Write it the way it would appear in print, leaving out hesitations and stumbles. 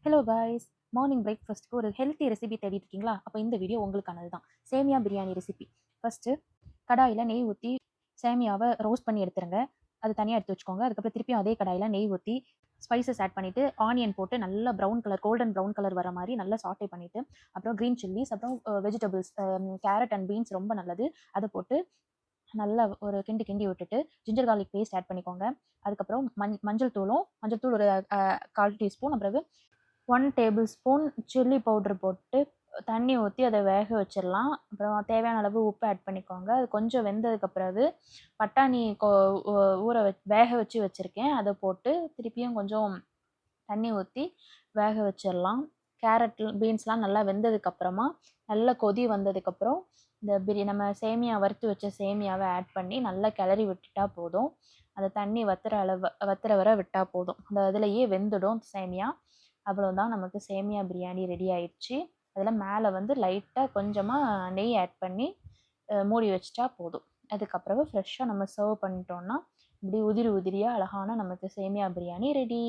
Hello guys, morning பிரேக்ஃபாஸ்ட்டுக்கு ஒரு healthy recipe தேடிட்டு இருக்கீங்களா? அப்போ இந்த வீடியோ உங்களுக்கானது தான். சேமியா பிரியாணி ரெசிபி. ஃபஸ்ட்டு கடாயில் நெய் ஊற்றி சேமியாவை ரோஸ்ட் பண்ணி எடுத்துருங்க. அது தனியாக எடுத்து வச்சுக்கோங்க. அதுக்கப்புறம் திருப்பியும் அதே கடாயில் நெய் ஊற்றி ஸ்பைசஸ் ஆட் பண்ணிவிட்டு ஆனியன் போட்டு நல்லா brown colour golden brown colour வர மாதிரி நல்லா சாட்டே பண்ணிவிட்டு அப்புறம் க்ரீன் சில்லிஸ் அப்புறம் வெஜிடபிள்ஸ் கேரட் அண்ட் பீன்ஸ் ரொம்ப நல்லது. அதை போட்டு நல்லா ஒரு கிண்டி கிண்டி விட்டுட்டு ஜிஞ்சர் கார்லிக் பேஸ்ட் ஆட் பண்ணிக்கோங்க. அதுக்கப்புறம் மஞ்சள் தூள் ஒரு 1/4 டீஸ்பூன், அப்புறம் 1 டேபிள் ஸ்பூன் சில்லி பவுடர் போட்டு தண்ணி ஊற்றி அதை வேக வச்சிடலாம். அப்புறம் தேவையான அளவு உப்பு ஆட் பண்ணிக்கோங்க. அது கொஞ்சம் வெந்ததுக்கு பிறகு பட்டாணி வேக வச்சு வச்சுருக்கேன். அதை போட்டு திருப்பியும் கொஞ்சம் தண்ணி ஊற்றி வேக வச்சிடலாம். கேரட் பீன்ஸ்லாம் நல்லா வெந்ததுக்கப்புறமா நல்லா கொதி வந்ததுக்கப்புறம் இந்த நம்ம சேமியா வறுத்து வச்ச சேமியாவை ஆட் பண்ணி நல்லா கிளறி விட்டுட்டா போதும். அந்த தண்ணி வத்துற வர விட்டால் போதும். அந்த இதுலேயே வெந்துடும் சேமியா. அவ்வளோதான், நமக்கு சேமியா பிரியாணி ரெடி ஆயிடுச்சு. அதில் மேலே வந்து லைட்டாக கொஞ்சமாக நெய் ஆட் பண்ணி மூடி வச்சிட்டா போதும். அதுக்கப்புறம் ஃப்ரெஷ்ஷாக நம்ம சர்வ் பண்ணிட்டோம்னா இப்படி உதிரி உதிரியாக அழகான நமக்கு சேமியா பிரியாணி ரெடி.